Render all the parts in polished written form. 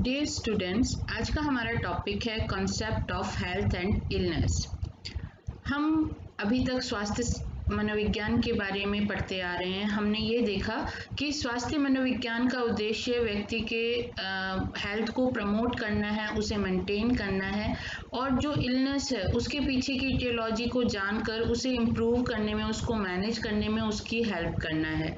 Dear students, आज का हमारा टॉपिक है concept of health and illness. हम अभी तक स्वास्थ्य मनोविज्ञान के बारे में पढ़ते आ रहे हैं। हमने ये देखा कि स्वास्थ्य मनोविज्ञान का उद्देश्य व्यक्ति के हेल्थ को प्रमोट करना है, उसे मेंटेन करना है, और जो इलनेस है उसके पीछे की ईटियोलॉजी को जानकर उसे इम्प्रूव करने में, उसको मैनेज करने में उसकी हेल्प करना है।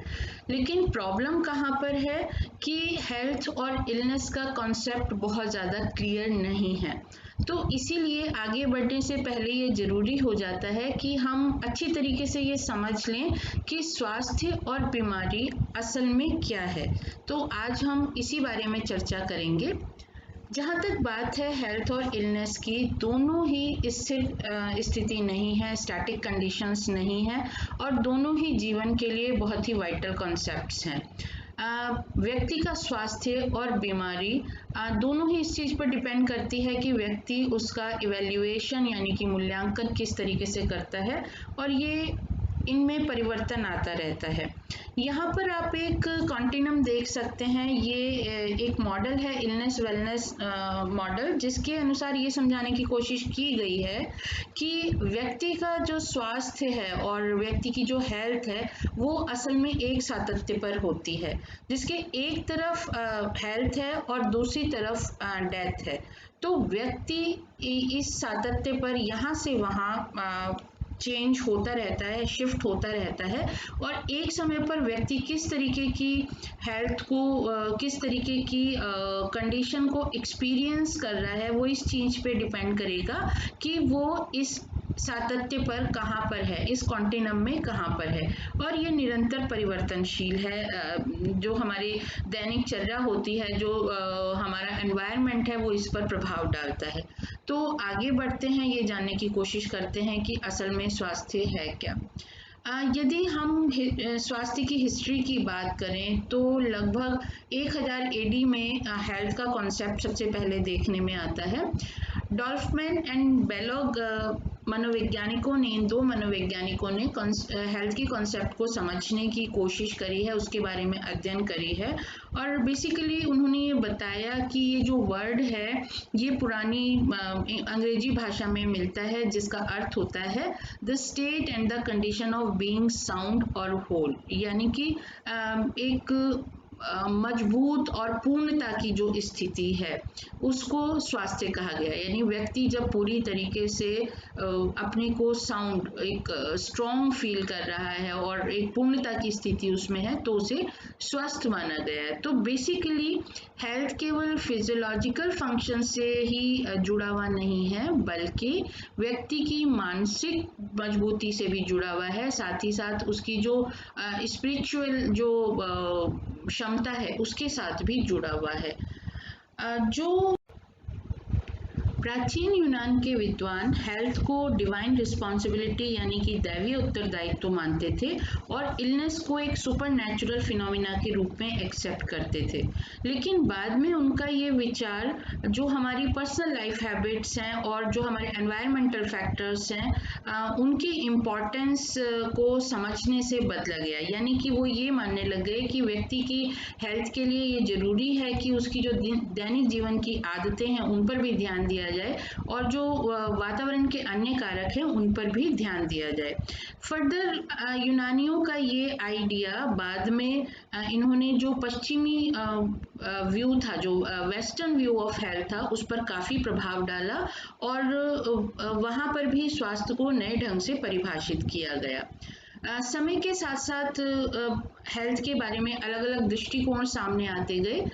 लेकिन प्रॉब्लम कहाँ पर है कि हेल्थ और इलनेस का कॉन्सेप्ट बहुत ज़्यादा क्लियर नहीं है। तो इसीलिए आगे बढ़ने से पहले ये ज़रूरी हो जाता है कि हम अच्छी तरीके से ये समझ लें कि स्वास्थ्य और बीमारी असल में क्या है। तो आज हम इसी बारे में चर्चा करेंगे। जहाँ तक बात है हेल्थ और इलनेस की, दोनों ही स्थिर स्थिति नहीं है, स्टैटिक कंडीशंस नहीं है, और दोनों ही जीवन के लिए बहुत ही वाइटल कॉन्सेप्ट्स हैं। व्यक्ति का स्वास्थ्य और बीमारी दोनों ही इस चीज़ पर डिपेंड करती है कि व्यक्ति उसका इवैल्यूएशन यानी कि मूल्यांकन किस तरीके से करता है, और ये इनमें परिवर्तन आता रहता है। यहाँ पर आप एक कॉन्टिनम देख सकते हैं। ये एक मॉडल है, इलनेस वेलनेस मॉडल, जिसके अनुसार ये समझाने की कोशिश की गई है कि व्यक्ति का जो स्वास्थ्य है और व्यक्ति की जो हेल्थ है वो असल में एक सातत्य पर होती है, जिसके एक तरफ हेल्थ है और दूसरी तरफ डेथ है। तो व्यक्ति इस सातत्य पर यहाँ से वहाँ चेंज होता रहता है, शिफ्ट होता रहता है, और एक समय पर व्यक्ति किस तरीके की हेल्थ को, किस तरीके की कंडीशन को एक्सपीरियंस कर रहा है, वो इस चीज़ पे डिपेंड करेगा कि वो इस सातत्य पर कहाँ पर है, इस कॉन्टिनम में कहाँ पर है। और ये निरंतर परिवर्तनशील है। जो हमारी दैनिक चर्या होती है, जो हमारा एनवायरनमेंट है, वो इस पर प्रभाव डालता है। तो आगे बढ़ते हैं, ये जानने की कोशिश करते हैं कि असल में स्वास्थ्य है क्या। यदि हम स्वास्थ्य की हिस्ट्री की बात करें तो लगभग 1000 एडी में हेल्थ का कॉन्सेप्ट सबसे पहले देखने में आता है। डॉल्फमैन एंड बेलोग मनोवैज्ञानिकों ने, इन दो मनोवैज्ञानिकों ने हेल्थ की कॉन्सेप्ट को समझने की कोशिश करी है, उसके बारे में अध्ययन करी है, और बेसिकली उन्होंने ये बताया कि ये जो वर्ड है ये पुरानी अंग्रेजी भाषा में मिलता है, जिसका अर्थ होता है the state and the condition of being sound और होल, यानी कि एक मजबूत और पूर्णता की जो स्थिति है उसको स्वास्थ्य कहा गया। यानी व्यक्ति जब पूरी तरीके से अपने को साउंड, एक स्ट्रॉन्ग फील कर रहा है और एक पूर्णता की स्थिति उसमें है, तो उसे स्वस्थ माना गया है। तो बेसिकली हेल्थ केवल फिजियोलॉजिकल फंक्शन से ही जुड़ा हुआ नहीं है, बल्कि व्यक्ति की मानसिक मजबूती से भी जुड़ा हुआ है, साथ ही साथ उसकी जो स्पिरिचुअल जो क्षमता है उसके साथ भी जुड़ा हुआ है। जो प्राचीन यूनान के विद्वान हेल्थ को डिवाइन रिस्पॉन्सिबिलिटी यानी कि दैवीय उत्तरदायित्व मानते थे, और इलनेस को एक सुपर नेचुरल फिनोमिना के रूप में एक्सेप्ट करते थे। लेकिन बाद में उनका ये विचार जो हमारी पर्सनल लाइफ हैबिट्स हैं और जो हमारे एनवायरमेंटल फैक्टर्स हैं, उनकी इम्पोर्टेंस को समझने से बदला गया। यानी कि वो ये मानने लग गए कि व्यक्ति की हेल्थ के लिए ये जरूरी है कि उसकी जो दैनिक जीवन की आदतें हैं उन पर भी ध्यान दिया जाए, और जो वातावरण के अन्य कारक हैं उन पर भी ध्यान दिया जाए। फर्दर यूनानियों का ये आइडिया बाद में इन्होंने जो पश्चिमी व्यू था, जो वेस्टर्न व्यू ऑफ हेल्थ था, उस पर काफ़ी प्रभाव डाला, और वहाँ पर भी स्वास्थ्य को नए ढंग से परिभाषित किया गया। समय के साथ साथ हेल्थ के बारे में अलग अलग दृष्टिकोण सामने आते गए,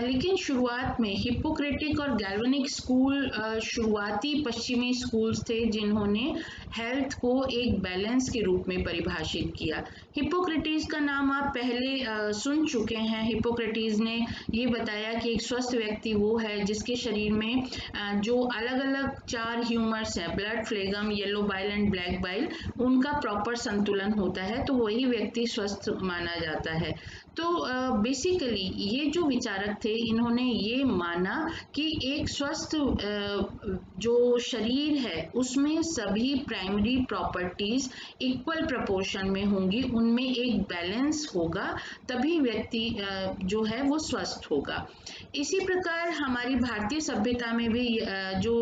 लेकिन शुरुआत में हिप्पोक्रेटिक और गैल्वेनिक स्कूल शुरुआती पश्चिमी स्कूल्स थे जिन्होंने हेल्थ को एक बैलेंस के रूप में परिभाषित किया। हिप्पोक्रेटिस का नाम आप पहले सुन चुके हैं। हिप्पोक्रेटिस ने ये बताया कि एक स्वस्थ व्यक्ति वो है जिसके शरीर में जो अलग अलग 4 ह्यूमर्स हैं, blood, phlegm, yellow bile and black bile, उनका प्रॉपर संतुलन होता है, तो वही व्यक्ति स्वस्थ माना जाता है। तो बेसिकली ये जो विचारक थे इन्होंने ये माना कि एक स्वस्थ जो शरीर है उसमें सभी प्राइमरी प्रॉपर्टीज इक्वल प्रोपोर्शन में होंगी, उनमें एक बैलेंस होगा, तभी व्यक्ति जो है वो स्वस्थ होगा। इसी प्रकार हमारी भारतीय सभ्यता में भी जो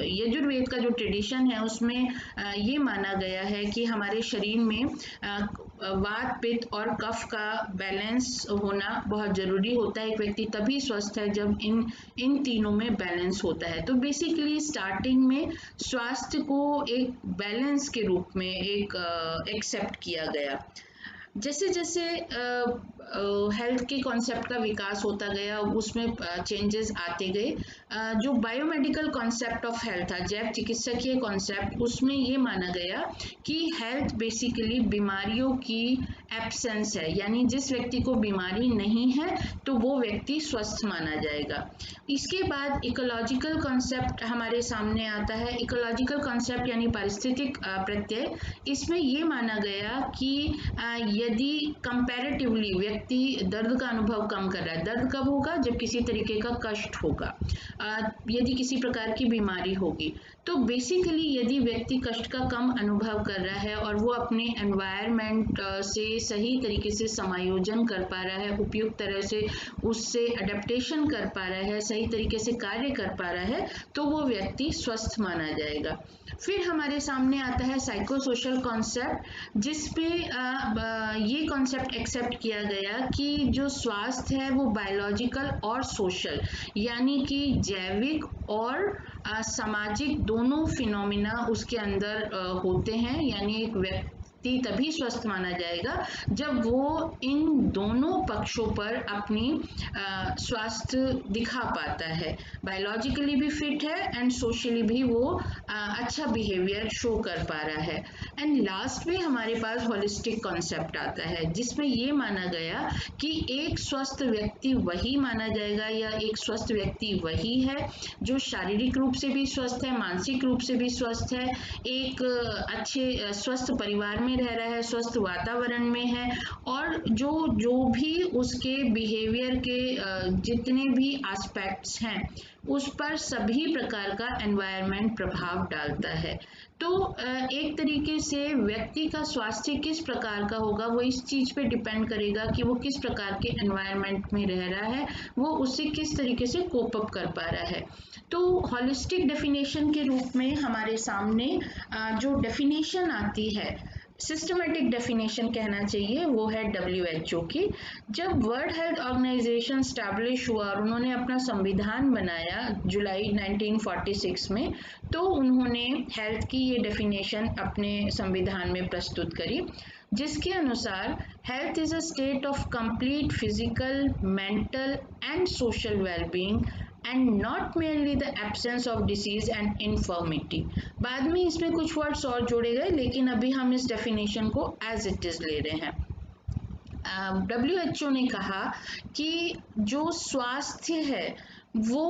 यजुर्वेद का जो ट्रेडिशन है उसमें ये माना गया है कि हमारे शरीर में वात पित्त और कफ का बैलेंस होना बहुत जरूरी होता है। एक व्यक्ति तभी स्वस्थ है जब इन तीनों में बैलेंस होता है। तो बेसिकली स्टार्टिंग में स्वास्थ्य को एक बैलेंस के रूप में एक एक्सेप्ट किया गया। जैसे जैसे हेल्थ के कॉन्सेप्ट का विकास होता गया उसमें चेंजेस आते गए। जो बायोमेडिकल कॉन्सेप्ट ऑफ हेल्थ था, जैव चिकित्सकीय कॉन्सेप्ट, उसमें ये माना गया कि हेल्थ बेसिकली बीमारियों की एब्सेंस है, यानी जिस व्यक्ति को बीमारी नहीं है तो वो व्यक्ति स्वस्थ माना जाएगा। इसके बाद इकोलॉजिकल कॉन्सेप्ट हमारे सामने आता है। इकोलॉजिकल कॉन्सेप्ट यानी पारिस्थितिक प्रत्यय। इसमें ये माना गया कि यदि कंपैरेटिवली व्यक्ति दर्द का अनुभव कम कर रहा है, दर्द कब होगा? जब किसी तरीके का कष्ट होगा, यदि किसी प्रकार की बीमारी होगी। तो बेसिकली यदि व्यक्ति कष्ट का कम अनुभव कर रहा है और वो अपने एनवायरनमेंट से सही तरीके से समायोजन कर पा रहा है, उपयुक्त तरह से उससे अडेप्टेशन कर पा रहा है, सही तरीके से कार्य कर पा रहा है, तो वो व्यक्ति स्वस्थ माना जाएगा। फिर हमारे सामने आता है साइको सोशल कॉन्सेप्ट, जिसपे ये कॉन्सेप्ट एक्सेप्ट किया गया कि जो स्वास्थ्य है वो बायोलॉजिकल और सोशल, यानी कि जैविक और सामाजिक दोनों फिनोमिना उसके अंदर होते हैं। यानी एक व्यक्ति तभी स्वस्थ माना जाएगा जब वो इन दोनों पक्षों पर अपनी स्वास्थ्य दिखा पाता है, बायोलॉजिकली भी फिट है एंड सोशली भी वो अच्छा बिहेवियर शो कर पा रहा है। एंड लास्ट में हमारे पास होलिस्टिक कॉन्सेप्ट आता है, जिसमें ये माना गया कि एक स्वस्थ व्यक्ति वही माना जाएगा या एक स्वस्थ व्यक्ति वही है जो शारीरिक रूप से भी स्वस्थ है, मानसिक रूप से भी स्वस्थ है, एक अच्छे स्वस्थ परिवार में रह रहा है, स्वस्थ वातावरण में है, और जो भी उसके बिहेवियर के जितने भी एस्पेक्ट्स हैं उस पर सभी प्रकार का एनवायरनमेंट प्रभाव डालता है। तो एक तरीके से व्यक्ति का स्वास्थ्य किस प्रकार का होगा वो इस चीज पे डिपेंड करेगा कि वो किस प्रकार के एनवायरनमेंट में रह रहा है, वो उससे किस तरीके से कोप अप कर पा रहा है। तो हॉलिस्टिक डेफिनेशन के रूप में हमारे सामने जो डेफिनेशन आती है, सिस्टमेटिक डेफिनेशन कहना चाहिए, वो है WHO की। जब वर्ल्ड हेल्थ ऑर्गेनाइजेशन स्टैब्लिश हुआ और उन्होंने अपना संविधान बनाया जुलाई 1946 में, तो उन्होंने हेल्थ की ये डेफिनेशन अपने संविधान में प्रस्तुत करी, जिसके अनुसार health is a state of complete physical, mental and social wellbeing and not merely the absence of disease and infirmity। बाद में इसमें कुछ वर्ड्स और जोड़े गए, लेकिन अभी हम इस डेफिनेशन को एज इट इज ले रहे हैं। WHO ने कहा कि जो स्वास्थ्य है वो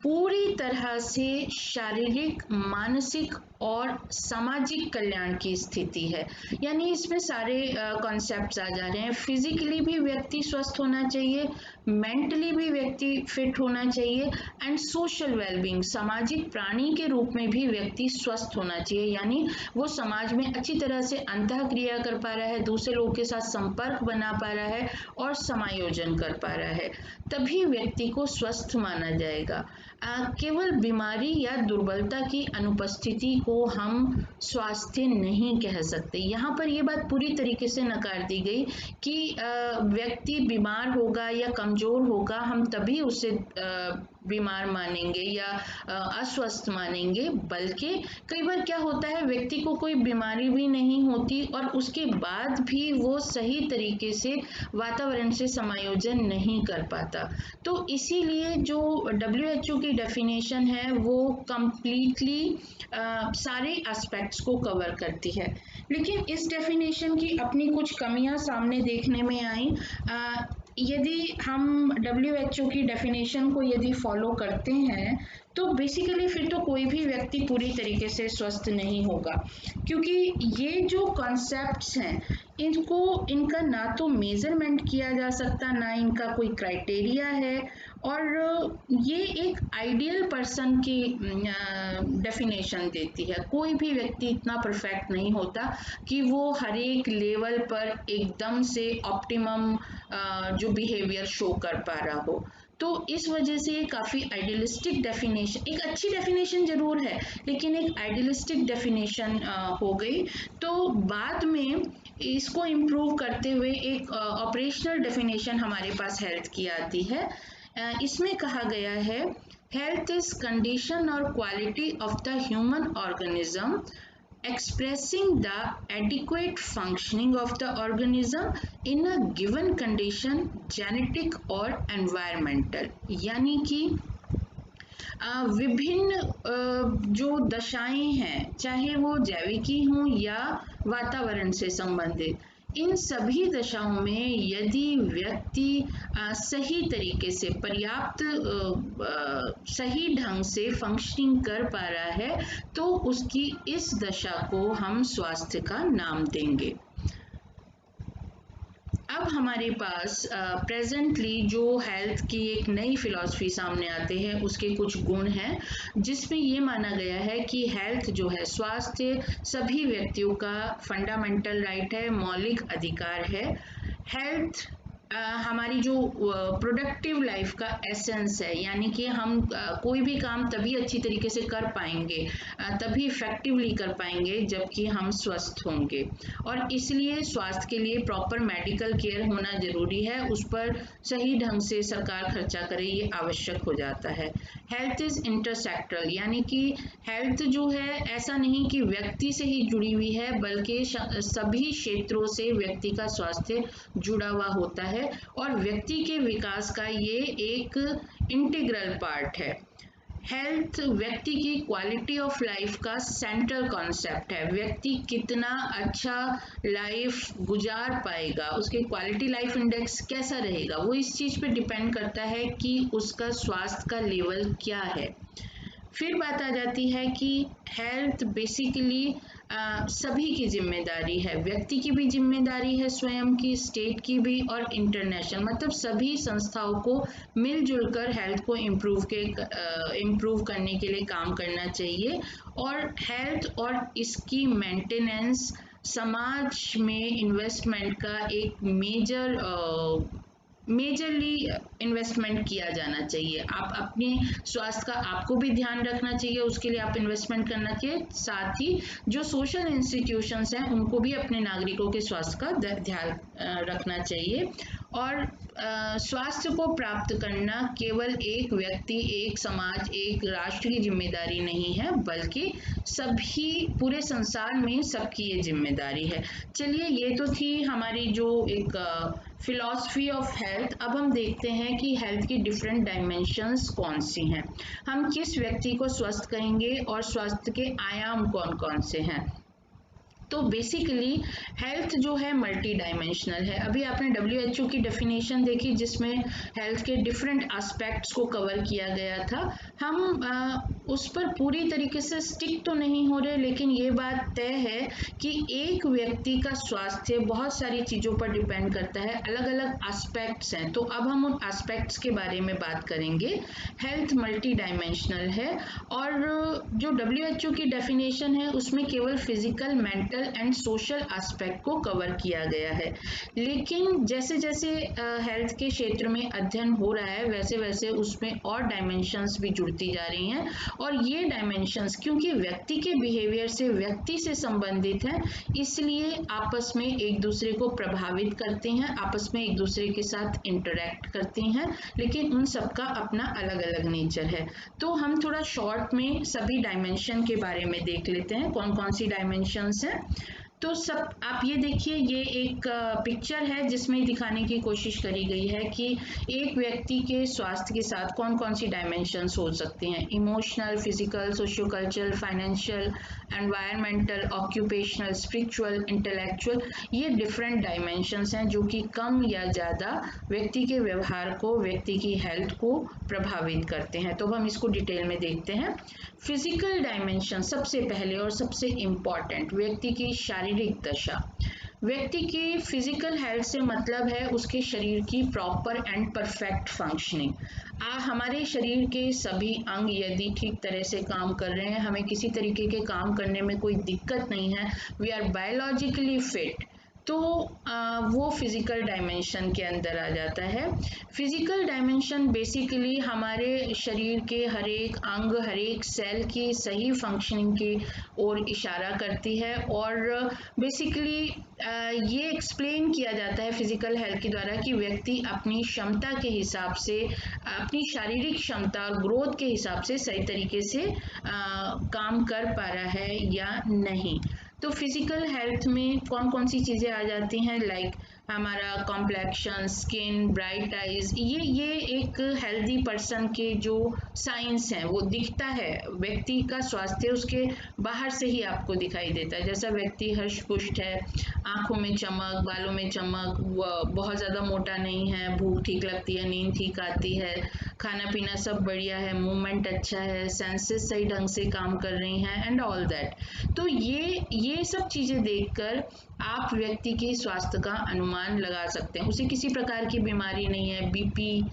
पूरी तरह से शारीरिक, मानसिक और सामाजिक कल्याण की स्थिति है। यानी इसमें सारे कॉन्सेप्ट्स आ जा रहे हैं। फिजिकली भी व्यक्ति स्वस्थ होना चाहिए, मेंटली भी व्यक्ति फिट होना चाहिए, एंड सोशल वेलबींग, सामाजिक प्राणी के रूप में भी व्यक्ति स्वस्थ होना चाहिए। यानी वो समाज में अच्छी तरह से अंतःक्रिया कर पा रहा है, दूसरे लोगों के साथ संपर्क बना पा रहा है और समायोजन कर पा रहा है, तभी व्यक्ति को स्वस्थ माना जाएगा। केवल बीमारी या दुर्बलता की अनुपस्थिति को हम स्वास्थ्य नहीं कह सकते। यहाँ पर यह बात पूरी तरीके से नकार दी गई कि व्यक्ति बीमार होगा या कमजोर होगा हम तभी उसे बीमार मानेंगे या अस्वस्थ मानेंगे, बल्कि कई बार क्या होता है व्यक्ति को कोई बीमारी भी नहीं होती और उसके बाद भी वो सही तरीके से वातावरण से समायोजन नहीं कर पाता। तो इसीलिए जो WHO की डेफिनेशन है वो कंप्लीटली सारे एस्पेक्ट्स को कवर करती है। लेकिन इस डेफिनेशन की अपनी कुछ कमियां सामने देखने में आई। यदि हम WHO की डेफिनेशन को यदि फॉलो करते हैं तो बेसिकली फिर तो कोई भी व्यक्ति पूरी तरीके से स्वस्थ नहीं होगा, क्योंकि ये जो कॉन्सेप्ट्स हैं इनको इनका ना तो मेजरमेंट किया जा सकता, ना इनका कोई क्राइटेरिया है, और ये एक आइडियल पर्सन की डेफिनेशन देती है। कोई भी व्यक्ति इतना परफेक्ट नहीं होता कि वो हर एक लेवल पर एकदम से ऑप्टिमम जो बिहेवियर शो कर पा रहा हो। तो इस वजह से ये काफ़ी आइडियलिस्टिक डेफिनेशन, एक अच्छी डेफिनेशन जरूर है लेकिन एक आइडियलिस्टिक डेफिनेशन हो गई। तो बाद में इसको इम्प्रूव करते हुए एक ऑपरेशनल डेफिनेशन हमारे पास हेल्थ की आती है। इसमें कहा गया है, हेल्थ इज कंडीशन और quality of the human organism expressing the adequate functioning of the organism in a given condition, genetic or environmental। यानी कि विभिन्न जो दशाएं हैं, चाहे वो जैविकी हों या वातावरण से संबंधित, इन सभी दशाओं में यदि व्यक्ति सही तरीके से पर्याप्त सही ढंग से फंक्शनिंग कर पा रहा है तो उसकी इस दशा को हम स्वास्थ्य का नाम देंगे। अब हमारे पास प्रेजेंटली जो हेल्थ की एक नई फिलॉसफी सामने आते हैं उसके कुछ गुण हैं, जिसमें ये माना गया है कि हेल्थ जो है, स्वास्थ्य सभी व्यक्तियों का फंडामेंटल राइट है, मौलिक अधिकार है। हेल्थ हमारी जो प्रोडक्टिव लाइफ का एसेंस है, यानी कि हम कोई भी काम तभी अच्छी तरीके से कर पाएंगे, तभी इफेक्टिवली कर पाएंगे जबकि हम स्वस्थ होंगे। और इसलिए स्वास्थ्य के लिए प्रॉपर मेडिकल केयर होना जरूरी है, उस पर सही ढंग से सरकार खर्चा करे, ये आवश्यक हो जाता है। हेल्थ इज इंटरसेक्टरल, यानी कि हेल्थ जो है ऐसा नहीं कि व्यक्ति से ही जुड़ी हुई है, बल्कि सभी क्षेत्रों से व्यक्ति का स्वास्थ्य जुड़ा हुआ होता है और व्यक्ति के विकास का ये एक इंटीग्रल पार्ट है। हेल्थ व्यक्ति की क्वालिटी ऑफ लाइफ का सेंट्रल कॉन्सेप्ट है। व्यक्ति कितना अच्छा लाइफ गुजार पाएगा, उसके क्वालिटी लाइफ इंडेक्स कैसा रहेगा, वो इस चीज़ पे डिपेंड करता है कि उसका स्वास्थ्य का लेवल क्या है। फिर बात आ जाती है कि हेल्थ बेसिकली सभी की जिम्मेदारी है, व्यक्ति की भी जिम्मेदारी है, स्वयं की, स्टेट की भी और इंटरनेशनल, मतलब सभी संस्थाओं को मिलजुल कर हेल्थ को इम्प्रूव करने के लिए काम करना चाहिए। और हेल्थ और इसकी मेंटेनेंस समाज में इन्वेस्टमेंट का एक मेजरली इन्वेस्टमेंट किया जाना चाहिए। आप अपने स्वास्थ्य का आपको भी ध्यान रखना चाहिए, उसके लिए आप इन्वेस्टमेंट करना चाहिए। साथ ही जो सोशल इंस्टीट्यूशंस हैं उनको भी अपने नागरिकों के स्वास्थ्य का ध्यान रखना चाहिए। और स्वास्थ्य को प्राप्त करना केवल एक व्यक्ति, एक समाज, एक राष्ट्र की जिम्मेदारी नहीं है, बल्कि सभी पूरे संसार में सबकी ये जिम्मेदारी है। चलिए, ये तो थी हमारी जो एक फिलॉसफी ऑफ हेल्थ। अब हम देखते हैं कि हेल्थ की डिफरेंट डायमेंशंस कौन सी हैं, हम किस व्यक्ति को स्वस्थ कहेंगे और स्वास्थ्य के आयाम कौन कौन से हैं। तो बेसिकली हेल्थ जो है मल्टी डायमेंशनल है। अभी आपने WHO की डेफिनेशन देखी जिसमें हेल्थ के डिफरेंट एस्पेक्ट्स को कवर किया गया था। हम उस पर पूरी तरीके से स्टिक तो नहीं हो रहे, लेकिन ये बात तय है कि एक व्यक्ति का स्वास्थ्य बहुत सारी चीज़ों पर डिपेंड करता है, अलग अलग एस्पेक्ट्स हैं। तो अब हम उन एस्पेक्ट्स के बारे में बात करेंगे। हेल्थ मल्टी डायमेंशनल है और जो WHO की डेफिनेशन है उसमें केवल physical, mental and social aspect को कवर किया गया है। लेकिन जैसे जैसे हेल्थ के क्षेत्र में अध्ययन हो रहा है वैसे वैसे उसमें और डायमेंशंस भी जुड़ती जा रही हैं। और ये डायमेंशंस क्योंकि व्यक्ति के बिहेवियर से, व्यक्ति से संबंधित हैं, इसलिए आपस में एक दूसरे को प्रभावित करते हैं, आपस में एक दूसरे के साथ इंटरेक्ट करते हैं, लेकिन उन सबका अपना अलग अलग नेचर है। तो हम थोड़ा शॉर्ट में सभी डायमेंशन के बारे में देख लेते हैं, कौन कौन सी डायमेंशंस हैं। तो सब आप ये देखिए, ये एक पिक्चर है जिसमें दिखाने की कोशिश करी गई है कि एक व्यक्ति के स्वास्थ्य के साथ कौन कौन सी डायमेंशंस हो सकती हैं। Emotional, physical, socio cultural, financial, environmental, occupational, spiritual, intellectual, ये डिफरेंट डायमेंशंस हैं जो कि कम या ज़्यादा व्यक्ति के व्यवहार को, व्यक्ति की हेल्थ को प्रभावित करते हैं। तो हम इसको डिटेल में देखते हैं। फिजिकल डायमेंशन सबसे पहले और सबसे इम्पॉर्टेंट, व्यक्ति की शारीरिक दशा। व्यक्ति की फिजिकल हेल्थ से मतलब है उसके शरीर की प्रॉपर एंड परफेक्ट फंक्शनिंग। हमारे शरीर के सभी अंग यदि ठीक तरह से काम कर रहे हैं, हमें किसी तरीके के काम करने में कोई दिक्कत नहीं है, वी आर बायोलॉजिकली फिट, तो वो फिजिकल डायमेंशन के अंदर आ जाता है। फिजिकल डायमेंशन बेसिकली हमारे शरीर के हर एक अंग, हर एक सेल की सही फंक्शनिंग की ओर इशारा करती है, और बेसिकली ये एक्सप्लेन किया जाता है फिजिकल हेल्थ के द्वारा कि व्यक्ति अपनी क्षमता के हिसाब से, अपनी शारीरिक क्षमता और ग्रोथ के हिसाब से सही तरीके से काम कर पा रहा है या नहीं। तो फिजिकल हेल्थ में कौन कौन सी चीज़ें आ जाती हैं, लाइक हमारा कॉम्प्लेक्शन, स्किन, ब्राइट आइज, ये एक हेल्दी पर्सन के जो साइंस हैं वो दिखता है। व्यक्ति का स्वास्थ्य उसके बाहर से ही आपको दिखाई देता है। जैसा व्यक्ति हष्ट पुष्ट है, आंखों में चमक, बालों में चमक, बहुत ज़्यादा मोटा नहीं है, भूख ठीक लगती है, नींद ठीक आती है, खाना पीना सब बढ़िया है, मूवमेंट अच्छा है, सेंसेस सही ढंग से काम कर रही हैं एंड ऑल दैट। तो ये सब चीज़ें देखकर आप व्यक्ति के स्वास्थ्य का अनुमान लगा सकते हैं। उसे किसी प्रकार की बीमारी नहीं है, बीपी,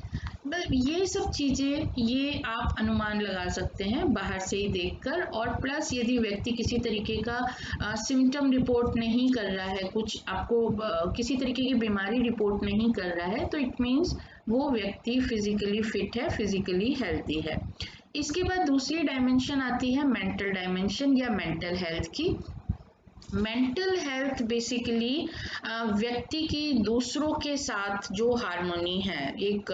ये सब चीज़ें ये आप अनुमान लगा सकते हैं बाहर से ही देखकर। और प्लस यदि व्यक्ति किसी तरीके का सिम्टम रिपोर्ट नहीं कर रहा है, कुछ आपको किसी तरीके की बीमारी रिपोर्ट नहीं कर रहा है, तो इट मीन्स वो व्यक्ति फिजिकली फिट है, फिजिकली हेल्थी है। इसके बाद दूसरी डायमेंशन आती है मेंटल डायमेंशन या मेंटल हेल्थ की। मेंटल हेल्थ बेसिकली व्यक्ति की दूसरों के साथ जो हार्मनी है, एक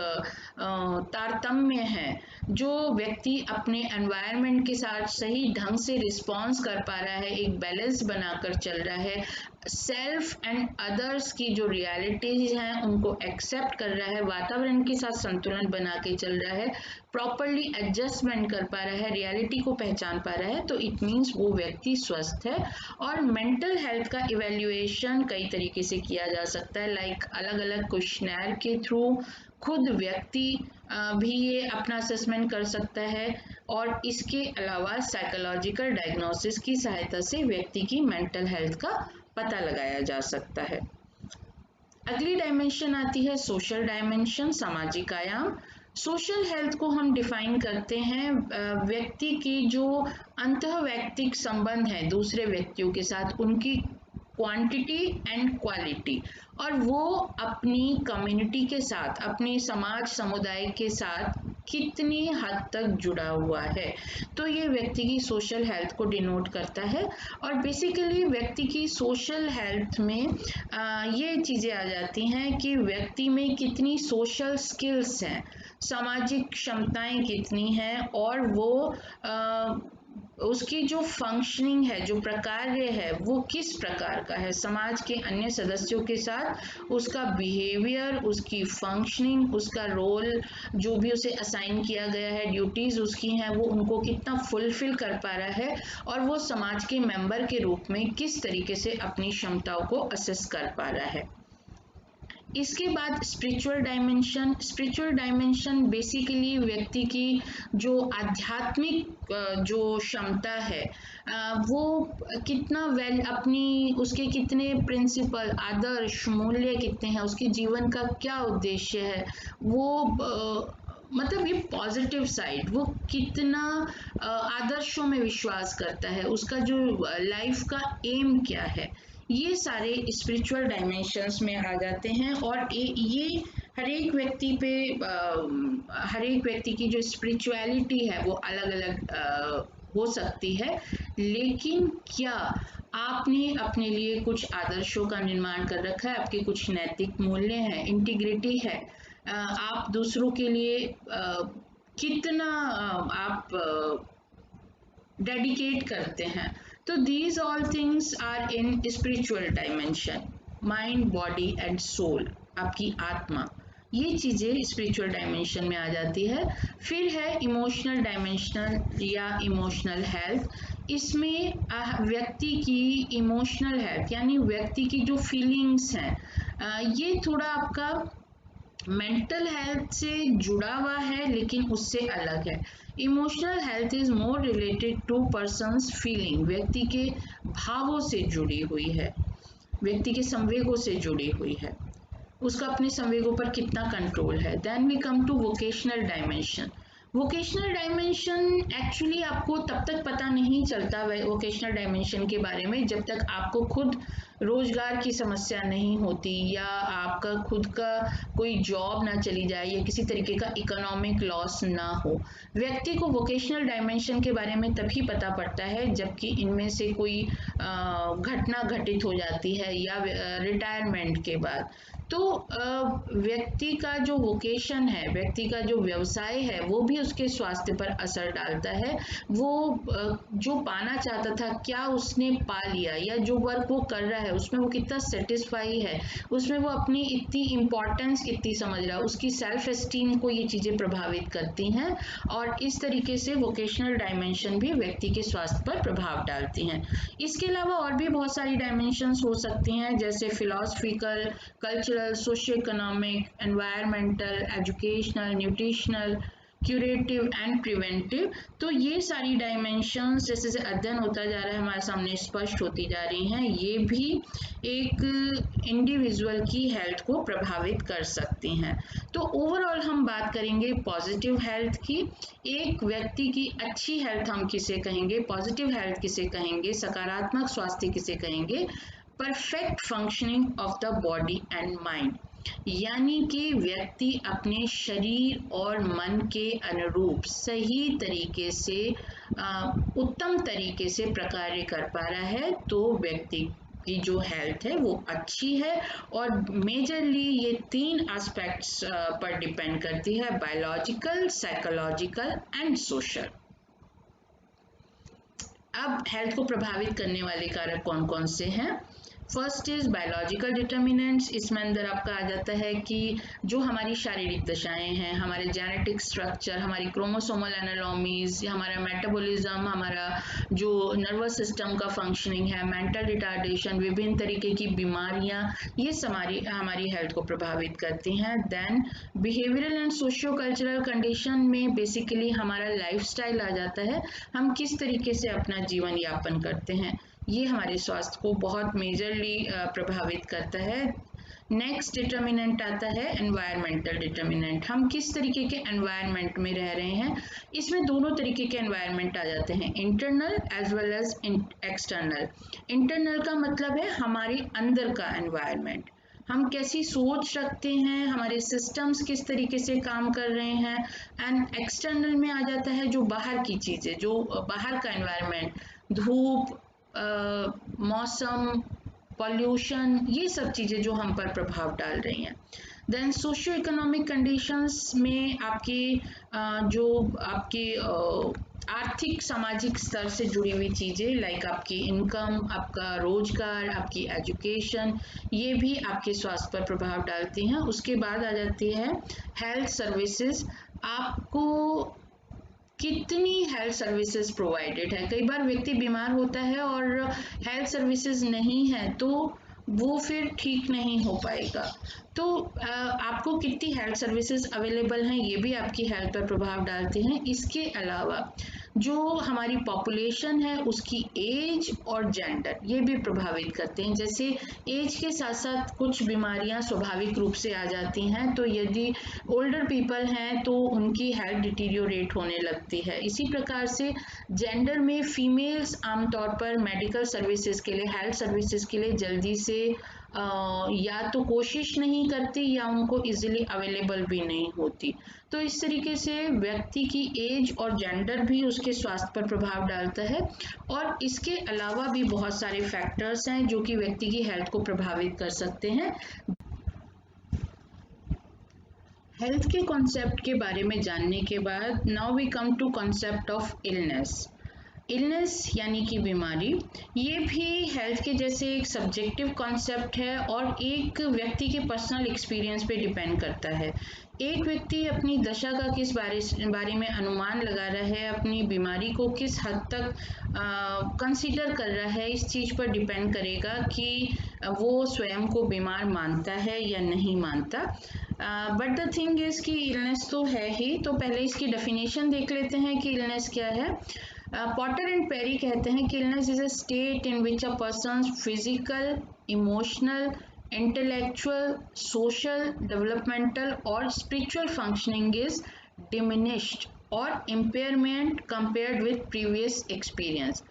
तारतम्य है, जो व्यक्ति अपने एनवायरनमेंट के साथ सही ढंग से रिस्पॉन्स कर पा रहा है, एक बैलेंस बनाकर चल रहा है, सेल्फ एंड अदर्स की जो रियलिटीज हैं उनको एक्सेप्ट कर रहा है, वातावरण के साथ संतुलन बना के चल रहा है, प्रॉपरली एडजस्टमेंट कर पा रहा है, रियलिटी को पहचान पा रहा है, तो इट मीन्स वो व्यक्ति स्वस्थ है। और मेंटल हेल्थ का इवैल्यूएशन कई तरीके से किया जा सकता है, लाइक अलग अलग क्वेश्चनर के थ्रू खुद व्यक्ति भी ये अपना असेसमेंट कर सकता है, और इसके अलावा साइकोलॉजिकल डायग्नोसिस की सहायता से व्यक्ति की मेंटल हेल्थ का पता लगाया जा सकता है। अगली डायमेंशन आती है सोशल डायमेंशन, सामाजिक आयाम। सोशल हेल्थ को हम डिफाइन करते हैं व्यक्ति की जो अंतःवैयक्तिक संबंध है दूसरे व्यक्तियों के साथ, उनकी क्वांटिटी एंड क्वालिटी, और वो अपनी कम्युनिटी के साथ, अपने समाज समुदाय के साथ कितनी हद तक जुड़ा हुआ है, तो ये व्यक्ति की सोशल हेल्थ को डिनोट करता है। और बेसिकली व्यक्ति की सोशल हेल्थ में ये चीज़ें आ जाती हैं कि व्यक्ति में कितनी सोशल स्किल्स हैं, सामाजिक क्षमताएं कितनी हैं, और वो उसकी जो फंक्शनिंग है, जो प्रकार्य है, वो किस प्रकार का है, समाज के अन्य सदस्यों के साथ उसका बिहेवियर, उसकी फंक्शनिंग, उसका रोल जो भी उसे असाइन किया गया है, ड्यूटीज उसकी हैं, वो उनको कितना फुलफिल कर पा रहा है, और वो समाज के मेंबर के रूप में किस तरीके से अपनी क्षमताओं को असेस कर पा रहा है। इसके बाद spiritual dimension. Spiritual dimension basically व्यक्ति की जो आध्यात्मिक जो क्षमता है, वो कितना वेल अपनी, उसके कितने प्रिंसिपल, आदर्श, मूल्य कितने हैं, उसके जीवन का क्या उद्देश्य है, वो मतलब ये पॉजिटिव साइड, वो कितना आदर्शों में विश्वास करता है, उसका जो लाइफ का एम क्या है, ये सारे स्पिरिचुअल डायमेंशंस में आ जाते हैं। और ये हर एक व्यक्ति पे हर एक व्यक्ति की जो स्पिरिचुअलिटी है वो अलग अलग हो सकती है, लेकिन क्या आपने अपने लिए कुछ आदर्शों का निर्माण कर रखा है, आपके कुछ नैतिक मूल्य हैं, इंटीग्रिटी है, आप दूसरों के लिए कितना आप डेडिकेट करते हैं, तो these all things are in spiritual dimension, mind, body and soul, आपकी आत्मा, ये चीज़ें स्पिरिचुअल डायमेंशन में आ जाती है। फिर है इमोशनल डायमेंशनल या इमोशनल हेल्थ। इसमें व्यक्ति की इमोशनल हेल्थ यानी व्यक्ति की जो फीलिंग्स हैं, ये थोड़ा आपका मेंटल हेल्थ से जुड़ा हुआ है लेकिन उससे अलग है। Emotional health is more related to persons feeling, व्यक्ति के भावों से जुड़ी हुई है। व्यक्ति के संवेगों से जुड़ी हुई है, उसका अपने संवेगों पर कितना कंट्रोल है। Then we come to vocational dimension. Vocational dimension actually आपको तब तक पता नहीं चलता वोकेशनल डायमेंशन के बारे में जब तक आपको खुद रोजगार की समस्या नहीं होती या आपका खुद का कोई जॉब ना चली जाए या किसी तरीके का इकोनॉमिक लॉस ना हो। व्यक्ति को वोकेशनल डायमेंशन के बारे में तभी पता पड़ता है जबकि इनमें से कोई घटना घटित हो जाती है या रिटायरमेंट के बाद। तो व्यक्ति का जो वोकेशन है, व्यक्ति का जो व्यवसाय है, वो भी उसके स्वास्थ्य पर असर डालता है। वो जो पाना चाहता था क्या उसने पा लिया, या जो वर्क वो कर रहा है उसमें वो कितना सेटिस्फाई है, उसमें वो अपनी इतनी इम्पोर्टेंस कितनी समझ रहा है, उसकी सेल्फ एस्टीम को ये चीज़ें प्रभावित करती हैं। और इस तरीके से वोकेशनल डायमेंशन भी व्यक्ति के स्वास्थ्य पर प्रभाव डालती हैं। इसके अलावा और भी बहुत सारी डायमेंशंस हो सकती हैं, जैसे philosophical, cultural, socio economic, environmental, educational, nutritional, curative and preventive. तो ये सारी डायमेंशंस जैसे जैसे अध्ययन होता जा रहा है हमारे सामने स्पष्ट होती जा रही हैं। ये भी एक इंडिविजुअल की हेल्थ को प्रभावित कर सकती हैं। तो ओवरऑल हम बात करेंगे पॉजिटिव हेल्थ की। एक व्यक्ति की अच्छी हेल्थ हम किसे कहेंगे, पॉजिटिव हेल्थ किसे कहेंगे, सकारात्मक स्वास्थ्य किसे कहेंगे, perfect functioning of the body and mind, यानी कि व्यक्ति अपने शरीर और मन के अनुरूप सही तरीके से उत्तम तरीके से प्रकार्य कर पा रहा है, तो व्यक्ति की जो हेल्थ है वो अच्छी है। और मेजरली ये 3 एस्पेक्ट्स पर डिपेंड करती है, बायोलॉजिकल, साइकोलॉजिकल एंड सोशल। अब हेल्थ को प्रभावित करने वाले कारक कौन कौन से हैं? First is biological determinants. इसमें अंदर आपका आ जाता है कि जो हमारी शारीरिक दशाएं हैं, हमारे जेनेटिक स्ट्रक्चर, हमारी क्रोमोसोमल एनाटॉमीज, हमारा मेटाबॉलिज्म, हमारा जो नर्वस सिस्टम का फंक्शनिंग है, मेंटल रिटार्डेशन, विभिन्न तरीके की बीमारियां, ये हमारी हेल्थ को प्रभावित करती हैं। Then behavioural and socio cultural condition में बेसिकली हमारा लाइफस्टाइल आ जाता है, हम किस तरीके से अपना जीवन यापन करते हैं, ये हमारे स्वास्थ्य को बहुत मेजरली प्रभावित करता है। नेक्स्ट डिटर्मिनेंट आता है एनवायरमेंटल डिटर्मिनेंट। हम किस तरीके के एनवायरनमेंट में रह रहे हैं, इसमें दोनों तरीके के एनवायरनमेंट आ जाते हैं, internal as well as external. Internal का मतलब है हमारे अंदर का एनवायरनमेंट, हम कैसी सोच रखते हैं, हमारे सिस्टम्स किस तरीके से काम कर रहे हैं। एंड एक्सटर्नल में आ जाता है जो बाहर की चीज़ें, जो बाहर का एनवायरनमेंट, धूप, मौसम, पॉल्यूशन, ये सब चीज़ें जो हम पर प्रभाव डाल रही हैं। देन सोशियो इकोनॉमिक कंडीशंस में आपके जो आपके आर्थिक सामाजिक स्तर से जुड़ी हुई चीज़ें, लाइक आपकी इनकम, आपका रोजगार, आपकी एजुकेशन, ये भी आपके स्वास्थ्य पर प्रभाव डालती हैं। उसके बाद आ जाती है हेल्थ सर्विसेज। आपको कितनी हेल्थ सर्विसेज प्रोवाइडेड है। कई बार व्यक्ति बीमार होता है और हेल्थ सर्विसेज नहीं है तो वो फिर ठीक नहीं हो पाएगा। तो आपको कितनी हेल्थ सर्विसेज अवेलेबल हैं, ये भी आपकी हेल्थ पर प्रभाव डालते हैं। इसके अलावा जो हमारी पॉपुलेशन है उसकी एज और जेंडर, ये भी प्रभावित करते हैं। जैसे एज के साथ साथ कुछ बीमारियां स्वाभाविक रूप से आ जाती हैं, तो यदि ओल्डर पीपल हैं तो उनकी हेल्थ डिटीरियोरेट होने लगती है। इसी प्रकार से जेंडर में फीमेल्स आमतौर पर मेडिकल सर्विसेज के लिए, हेल्थ सर्विसेज के लिए जल्दी से या तो कोशिश नहीं करती या उनको इजीली अवेलेबल भी नहीं होती। तो इस तरीके से व्यक्ति की एज और जेंडर भी उसके स्वास्थ्य पर प्रभाव डालता है। और इसके अलावा भी बहुत सारे फैक्टर्स हैं जो कि व्यक्ति की हेल्थ को प्रभावित कर सकते हैं। हेल्थ के कॉन्सेप्ट के बारे में जानने के बाद now we come to concept of illness. Illness यानी कि बीमारी, ये भी हेल्थ के जैसे एक सब्जेक्टिव कॉन्सेप्ट है और एक व्यक्ति के पर्सनल एक्सपीरियंस पे डिपेंड करता है। एक व्यक्ति अपनी दशा का किस बारे में अनुमान लगा रहा है, अपनी बीमारी को किस हद तक कंसीडर कर रहा है, इस चीज़ पर डिपेंड करेगा कि वो स्वयं को बीमार मानता है या नहीं मानता। बट द थिंग इज़ कि इलनेस तो है ही, तो पहले इसकी डेफिनेशन देख लेते हैं कि इलनेस क्या है। पॉटर एंड पेरी कहते हैं कि illness is a state in which a persons physical, emotional, intellectual, social, developmental or spiritual functioning is diminished or impairment compared with previous experience।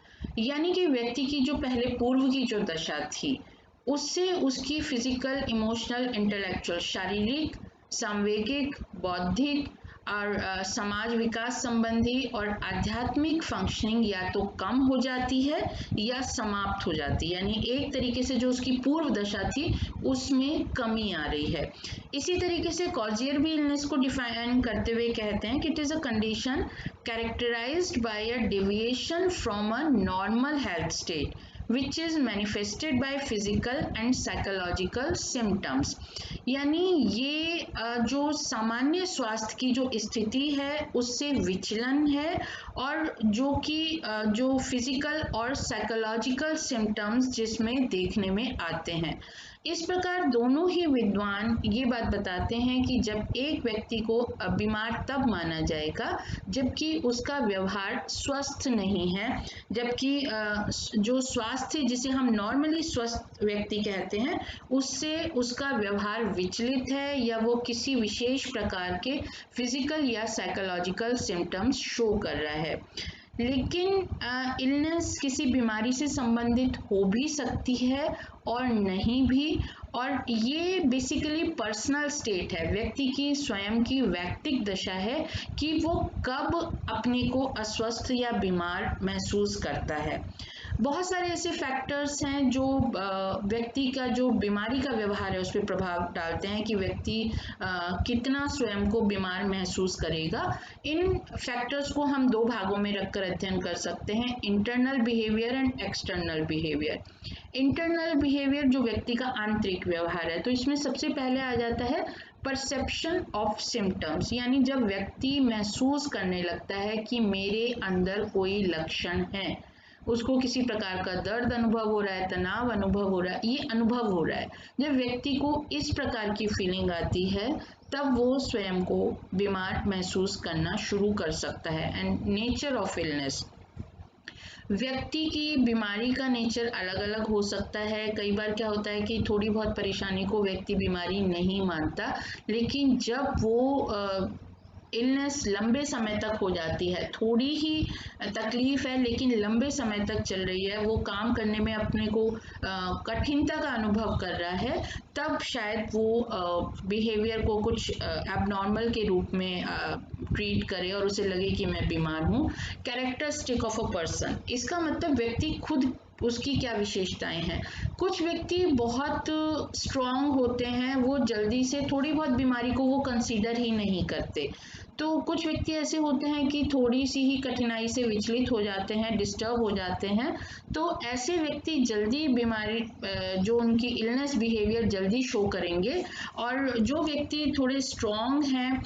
यानी कि व्यक्ति की जो पहले पूर्व की जो दशा थी उससे उसकी फिजिकल, इमोशनल, इंटेलेक्चुअल, शारीरिक, सांवेगिक, बौद्धिक और समाज विकास संबंधी और आध्यात्मिक फंक्शनिंग या तो कम हो जाती है या समाप्त हो जाती है। यानी एक तरीके से जो उसकी पूर्व दशा थी उसमें कमी आ रही है। इसी तरीके से कॉजियर भी इलनेस को डिफाइन करते हुए कहते हैं कि it is a condition characterised by a deviation from a normal health state which is manifested by physical and psychological symptoms। यानी ये जो सामान्य स्वास्थ्य की जो स्थिति है उससे विचलन है और जो कि जो फिजिकल और साइकोलॉजिकल सिम्टम्स जिसमें देखने में आते हैं। इस प्रकार दोनों ही विद्वान ये बात बताते हैं कि जब एक व्यक्ति को बीमार तब माना जाएगा जबकि उसका व्यवहार स्वस्थ नहीं है, जबकि जो स्वास्थ्य जिसे हम नॉर्मली स्वस्थ व्यक्ति कहते हैं उससे उसका व्यवहार विचलित है या वो किसी विशेष प्रकार के फिजिकल या साइकोलॉजिकल सिम्टम्स शो कर रहा है। लेकिन इलनेस किसी बीमारी से संबंधित हो भी सकती है और नहीं भी, और ये बेसिकली पर्सनल स्टेट है, व्यक्ति की स्वयं की वैयक्तिक दशा है कि वो कब अपने को अस्वस्थ या बीमार महसूस करता है। बहुत सारे ऐसे फैक्टर्स हैं जो व्यक्ति का जो बीमारी का व्यवहार है उस पर प्रभाव डालते हैं कि व्यक्ति कितना स्वयं को बीमार महसूस करेगा। इन फैक्टर्स को हम दो भागों में रखकर अध्ययन कर सकते हैं, internal behaviour and external behaviour. Internal behaviour जो व्यक्ति का आंतरिक व्यवहार है, तो इसमें सबसे पहले आ जाता है परसेप्शन ऑफ सिम्टम्स, यानी जब व्यक्ति महसूस करने लगता है कि मेरे अंदर कोई लक्षण है, उसको किसी प्रकार का दर्द अनुभव हो रहा है, तनाव अनुभव हो रहा है, ये अनुभव हो रहा है। जब व्यक्ति को इस प्रकार की फीलिंग आती है तब वो स्वयं को बीमार महसूस करना शुरू कर सकता है। एंड नेचर ऑफ इलनेस, व्यक्ति की बीमारी का नेचर अलग अलग हो सकता है। कई बार क्या होता है कि थोड़ी बहुत परेशानी को व्यक्ति बीमारी नहीं मानता, लेकिन जब वो इलनेस लंबे समय तक हो जाती है, थोड़ी ही तकलीफ है लेकिन लंबे समय तक चल रही है, वो काम करने में अपने को कठिनता का अनुभव कर रहा है, तब शायद वो बिहेवियर को कुछ एबनॉर्मल के रूप में ट्रीट करे और उसे लगे कि मैं बीमार हूँ। कैरेक्टरिस्टिक ऑफ अ पर्सन, इसका मतलब व्यक्ति खुद उसकी क्या विशेषताएं हैं। कुछ व्यक्ति बहुत स्ट्रांग होते हैं, वो जल्दी से थोड़ी बहुत बीमारी को वो कंसीडर ही नहीं करते। तो कुछ व्यक्ति ऐसे होते हैं कि थोड़ी सी ही कठिनाई से विचलित हो जाते हैं, डिस्टर्ब हो जाते हैं। तो ऐसे व्यक्ति जल्दी बीमारी जो उनकी इलनेस बिहेवियर जल्दी शो करेंगे, और जो व्यक्ति थोड़े स्ट्रांग हैं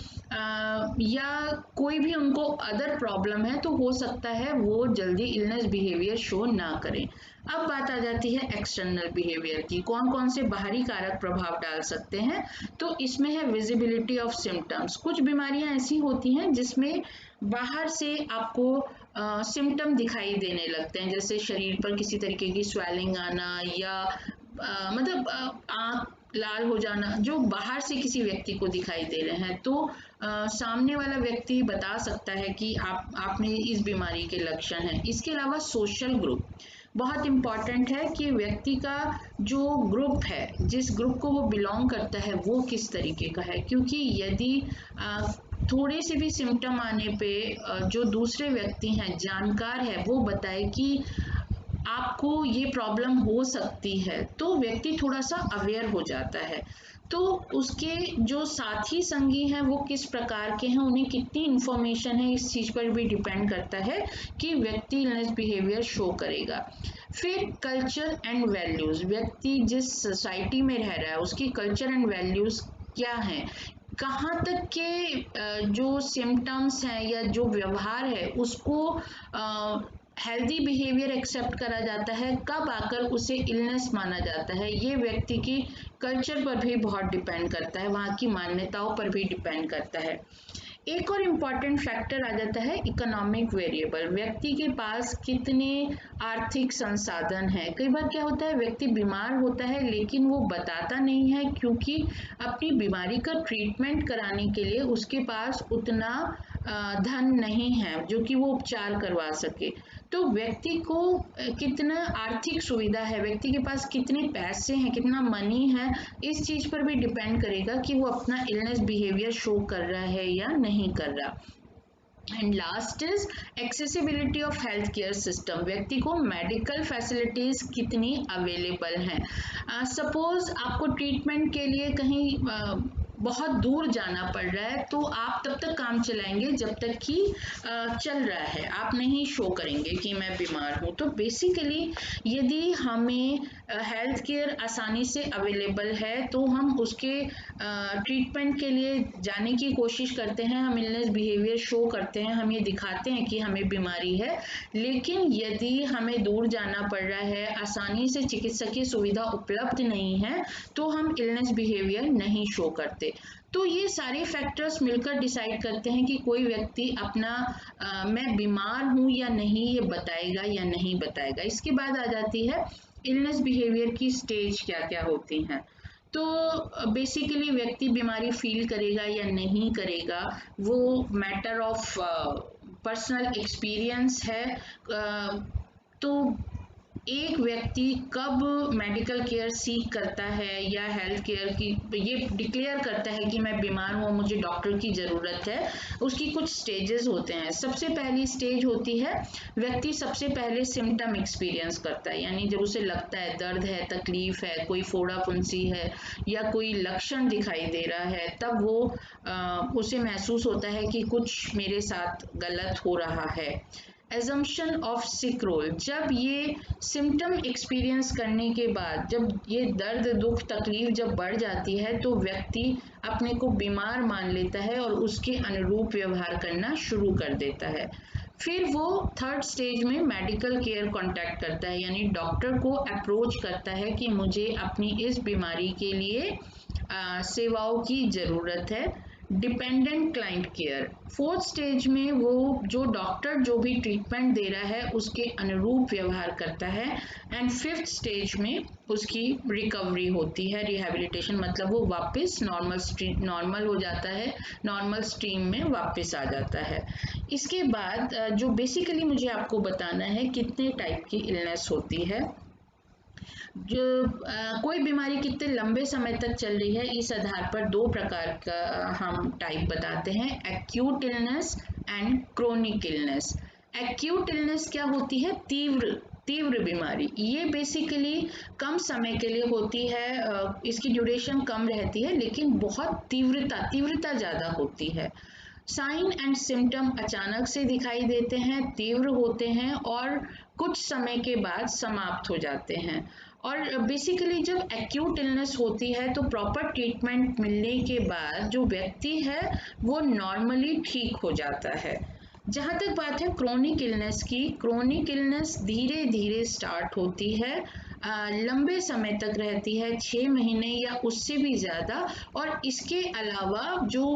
या कोई भी उनको अदर प्रॉब्लम है तो हो सकता है वो जल्दी इलनेस बिहेवियर शो ना करें। अब बात आ जाती है एक्सटर्नल बिहेवियर की, कौन कौन से बाहरी कारक प्रभाव डाल सकते हैं। तो इसमें है विजिबिलिटी ऑफ सिम्टम्स। कुछ बीमारियां ऐसी होती हैं जिसमें बाहर से आपको सिम्टम दिखाई देने लगते हैं, जैसे शरीर पर किसी तरीके की स्वेलिंग आना या मतलब आँख लाल हो जाना, जो बाहर से किसी व्यक्ति को दिखाई दे रहे हैं। तो सामने वाला व्यक्ति बता सकता है कि आप में इस बीमारी के लक्षण हैं। इसके अलावा सोशल ग्रुप बहुत इम्पॉर्टेंट है कि व्यक्ति का जो ग्रुप है, जिस ग्रुप को वो बिलोंग करता है, वो किस तरीके का है। क्योंकि यदि थोड़े से भी सिम्टम आने पे जो दूसरे व्यक्ति हैं, जानकार है, वो बताए कि आपको ये प्रॉब्लम हो सकती है, तो व्यक्ति थोड़ा सा अवेयर हो जाता है। तो उसके जो साथी संगी हैं वो किस प्रकार के हैं, उन्हें कितनी इंफॉर्मेशन है, इस चीज पर भी डिपेंड करता है कि व्यक्ति इलनेस बिहेवियर शो करेगा। फिर कल्चर एंड वैल्यूज, व्यक्ति जिस सोसाइटी में रह रहा है उसकी कल्चर एंड वैल्यूज क्या हैं, कहाँ तक के जो सिम्टम्स हैं या जो व्यवहार है उसको हेल्दी बिहेवियर एक्सेप्ट करा जाता है, कब आकर उसे इलनेस माना जाता है, ये व्यक्ति की कल्चर पर भी बहुत डिपेंड करता है, वहाँ की मान्यताओं पर भी डिपेंड करता है। एक और इम्पॉर्टेंट फैक्टर आ जाता है इकोनॉमिक वेरिएबल, व्यक्ति के पास कितने आर्थिक संसाधन हैं। कई बार क्या होता है, व्यक्ति बीमार होता है लेकिन वो बताता नहीं है क्योंकि अपनी बीमारी का ट्रीटमेंट कराने के लिए उसके पास उतना धन नहीं है जो कि वो उपचार करवा सके। तो व्यक्ति को कितना आर्थिक सुविधा है, व्यक्ति के पास कितने पैसे हैं, कितना मनी है, इस चीज पर भी डिपेंड करेगा कि वो अपना इलनेस बिहेवियर शो कर रहा है या नहीं कर रहा। And last is accessibility of health care system, व्यक्ति को मेडिकल फैसिलिटीज कितनी अवेलेबल हैं। सपोज आपको ट्रीटमेंट के लिए कहीं बहुत दूर जाना पड़ रहा है तो आप तब तक काम चलाएंगे जब तक कि चल रहा है, आप नहीं शो करेंगे कि मैं बीमार हूँ। तो बेसिकली यदि हमें हेल्थ केयर आसानी से अवेलेबल है तो हम उसके ट्रीटमेंट के लिए जाने की कोशिश करते हैं, हम इलनेस बिहेवियर शो करते हैं, हम ये दिखाते हैं कि हमें बीमारी है। लेकिन यदि हमें दूर जाना पड़ रहा है, आसानी से चिकित्सकीय सुविधा उपलब्ध नहीं है, तो हम इलनेस बिहेवियर नहीं शो करते। तो ये सारे फैक्टर्स मिलकर डिसाइड करते हैं कि कोई व्यक्ति अपना मैं बीमार हूँ या नहीं ये बताएगा या नहीं बताएगा। इसके बाद आ जाती है इलनेस बिहेवियर की स्टेज क्या क्या होती हैं। तो बेसिकली व्यक्ति बीमारी फील करेगा या नहीं करेगा वो मैटर ऑफ पर्सनल एक्सपीरियंस है। तो एक व्यक्ति कब मेडिकल केयर सीख करता है या हेल्थ केयर की ये डिक्लेयर करता है कि मैं बीमार हूँ, मुझे डॉक्टर की ज़रूरत है, उसकी कुछ स्टेजेस होते हैं। सबसे पहली स्टेज होती है व्यक्ति सबसे पहले सिम्टम एक्सपीरियंस करता है, यानी जब उसे लगता है दर्द है, तकलीफ है, कोई फोड़ा फुंसी है या कोई लक्षण दिखाई दे रहा है, तब वो उसे महसूस होता है कि कुछ मेरे साथ गलत हो रहा है। एजम्पशन ऑफ सिक रोल, जब ये सिम्टम एक्सपीरियंस करने के बाद जब ये दर्द दुख तकलीफ जब बढ़ जाती है तो व्यक्ति अपने को बीमार मान लेता है और उसके अनुरूप व्यवहार करना शुरू कर देता है। फिर वो थर्ड स्टेज में मेडिकल केयर कांटेक्ट करता है, यानी डॉक्टर को अप्रोच करता है कि मुझे अपनी इस बीमारी के लिए सेवाओं की ज़रूरत है। Dependent client care, fourth stage में वो जो डॉक्टर जो भी ट्रीटमेंट दे रहा है उसके अनुरूप व्यवहार करता है। एंड फिफ्थ स्टेज में उसकी रिकवरी होती है, रिहैबिलिटेशन, मतलब वो वापस नॉर्मल हो जाता है, नॉर्मल स्ट्रीम में वापस आ जाता है। इसके बाद जो बेसिकली मुझे आपको बताना है कितने टाइप की इलनेस होती है, जो कोई बीमारी कितने लंबे समय तक चल रही है, इस आधार पर दो प्रकार का हम टाइप बताते हैं, acute illness and chronic illness. Acute illness क्या होती है, तीव्र बीमारी, ये बेसिकली कम समय के लिए होती है, इसकी ड्यूरेशन कम रहती है लेकिन बहुत तीव्रता ज़्यादा होती है। साइन एंड सिम्टम अचानक से दिखाई देते हैं, तीव्र होते हैं और कुछ समय के बाद समाप्त हो जाते हैं। और बेसिकली जब एक्यूट इलनेस होती है तो प्रॉपर ट्रीटमेंट मिलने के बाद जो व्यक्ति है वो नॉर्मली ठीक हो जाता है। जहाँ तक बात है क्रोनिक इलनेस की, क्रोनिक इलनेस धीरे धीरे स्टार्ट होती है, लंबे समय तक रहती है, 6 महीने या उससे भी ज़्यादा, और इसके अलावा जो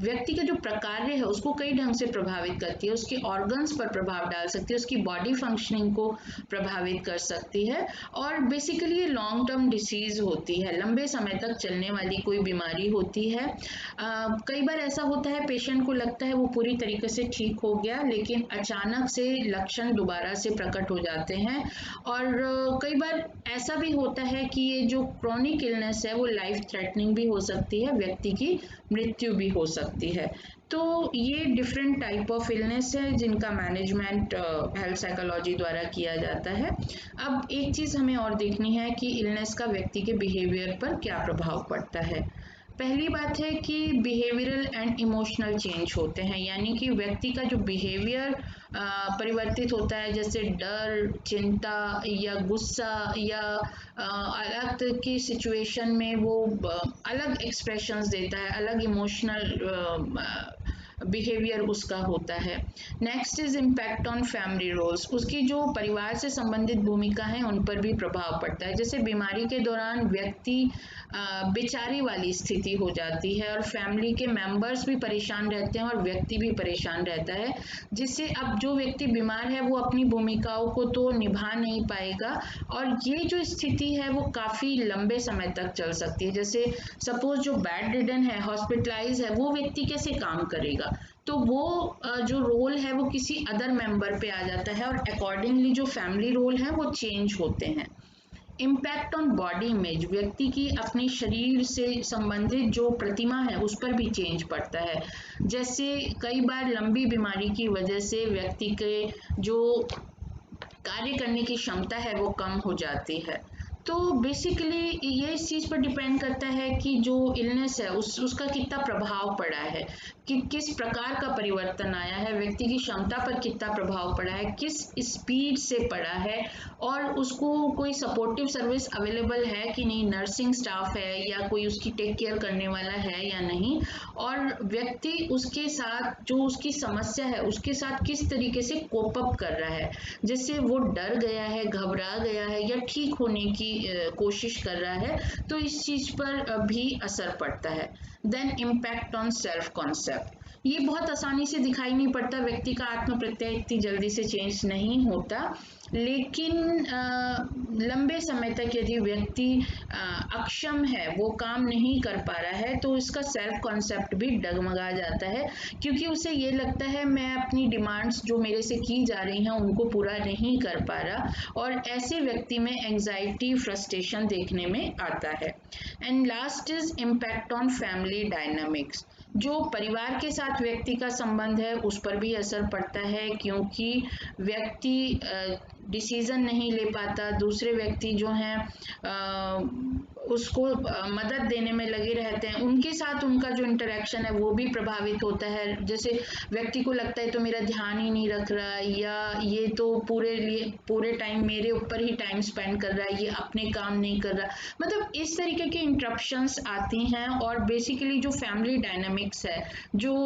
व्यक्ति का जो प्रकार्य है उसको कई ढंग से प्रभावित करती है, उसके ऑर्गन्स पर प्रभाव डाल सकती है, उसकी बॉडी फंक्शनिंग को प्रभावित कर सकती है। और बेसिकली ये लॉन्ग टर्म डिसीज़ होती है, लंबे समय तक चलने वाली कोई बीमारी होती है। कई बार ऐसा होता है पेशेंट को लगता है वो पूरी तरीके से ठीक हो गया लेकिन अचानक से लक्षण दोबारा से प्रकट हो जाते हैं। और कई बार ऐसा भी होता है कि ये जो क्रोनिक इलनेस है वो लाइफ थ्रेटनिंग भी हो सकती है, व्यक्ति की मृत्यु भी हो सकती है। तो ये डिफरेंट टाइप ऑफ इलनेस है जिनका मैनेजमेंट हेल्थ साइकोलॉजी द्वारा किया जाता है। अब एक चीज़ हमें और देखनी है कि इलनेस का व्यक्ति के बिहेवियर पर क्या प्रभाव पड़ता है। पहली बात है कि बिहेवियरल एंड इमोशनल चेंज होते हैं, यानी कि व्यक्ति का जो बिहेवियर परिवर्तित होता है, जैसे डर, चिंता या गुस्सा या अलग तरह की सिचुएशन में वो अलग एक्सप्रेशंस देता है, अलग इमोशनल बिहेवियर उसका होता है। Next is impact on family roles, उसकी जो परिवार से संबंधित भूमिका है उन पर भी प्रभाव पड़ता है। जैसे बीमारी के दौरान व्यक्ति बेचारी वाली स्थिति हो जाती है और फैमिली के मेंबर्स भी परेशान रहते हैं और व्यक्ति भी परेशान रहता है, जिससे अब जो व्यक्ति बीमार है वो अपनी भूमिकाओं को तो निभा नहीं पाएगा और ये जो स्थिति है वो काफ़ी लंबे समय तक चल सकती है। जैसे सपोज जो बेड रिडन है, हॉस्पिटलाइज है, वो व्यक्ति कैसे काम करेगा, तो वो जो रोल है वो किसी अदर मेंबर पे आ जाता है और अकॉर्डिंगली जो फैमिली रोल है वो चेंज होते हैं। इम्पैक्ट ऑन बॉडी इमेज, व्यक्ति की अपने शरीर से संबंधित जो प्रतिमा है उस पर भी चेंज पड़ता है। जैसे कई बार लंबी बीमारी की वजह से व्यक्ति के जो कार्य करने की क्षमता है वो कम हो जाती है। तो बेसिकली ये इस चीज़ पर डिपेंड करता है कि जो इलनेस है उसका कितना प्रभाव पड़ा है, कि किस प्रकार का परिवर्तन आया है, व्यक्ति की क्षमता पर कितना प्रभाव पड़ा है, किस स्पीड से पड़ा है और उसको कोई सपोर्टिव सर्विस अवेलेबल है कि नहीं, नर्सिंग स्टाफ है या कोई उसकी टेक केयर करने वाला है या नहीं, और व्यक्ति उसके साथ जो उसकी समस्या है उसके साथ किस तरीके से कोप अप कर रहा है, जैसे वो डर गया है, घबरा गया है या ठीक होने की कोशिश कर रहा है, तो इस चीज पर भी असर पड़ता है। Then impact on self concept, ये बहुत आसानी से दिखाई नहीं पड़ता, व्यक्ति का आत्म प्रत्यय इतनी जल्दी से चेंज नहीं होता, लेकिन लंबे समय तक यदि व्यक्ति अक्षम है, वो काम नहीं कर पा रहा है, तो इसका सेल्फ कॉन्सेप्ट भी डगमगा जाता है, क्योंकि उसे ये लगता है मैं अपनी डिमांड्स जो मेरे से की जा रही हैं उनको पूरा नहीं कर पा रहा, और ऐसे व्यक्ति में एंजाइटी, फ्रस्ट्रेशन देखने में आता है। And last is impact on family dynamics, जो परिवार के साथ व्यक्ति का संबंध है उस पर भी असर पड़ता है, क्योंकि व्यक्ति डिसीजन नहीं ले पाता, दूसरे व्यक्ति जो हैं उसको मदद देने में लगे रहते हैं, उनके साथ उनका जो इंटरेक्शन है वो भी प्रभावित होता है। जैसे व्यक्ति को लगता है तो मेरा ध्यान ही नहीं रख रहा, या ये तो पूरे टाइम मेरे ऊपर ही टाइम स्पेंड कर रहा है, ये अपने काम नहीं कर रहा, मतलब इस तरीके की इंटरप्शंस आती हैं और बेसिकली जो फैमिली डायनामिक्स है, जो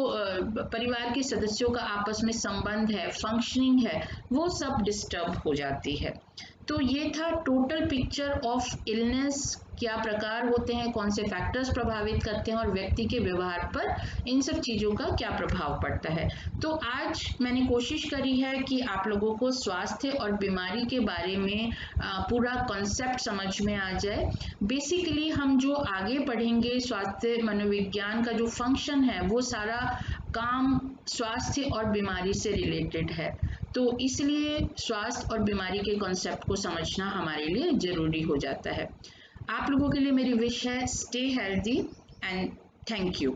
परिवार के सदस्यों का आपस में संबंध है, फंक्शनिंग है, वो सब डिस्टर्ब हो जाती है। तो ये था टोटल पिक्चर ऑफ इलनेस, क्या प्रकार होते हैं, कौन से फैक्टर्स प्रभावित करते हैं और व्यक्ति के व्यवहार पर इन सब चीज़ों का क्या प्रभाव पड़ता है। तो आज मैंने कोशिश करी है कि आप लोगों को स्वास्थ्य और बीमारी के बारे में पूरा कॉन्सेप्ट समझ में आ जाए। बेसिकली हम जो आगे पढ़ेंगे, स्वास्थ्य मनोविज्ञान का जो फंक्शन है वो सारा काम स्वास्थ्य और बीमारी से रिलेटेड है, तो इसलिए स्वास्थ्य और बीमारी के कॉन्सेप्ट को समझना हमारे लिए ज़रूरी हो जाता है। आप लोगों के लिए मेरी विश है stay healthy and thank you.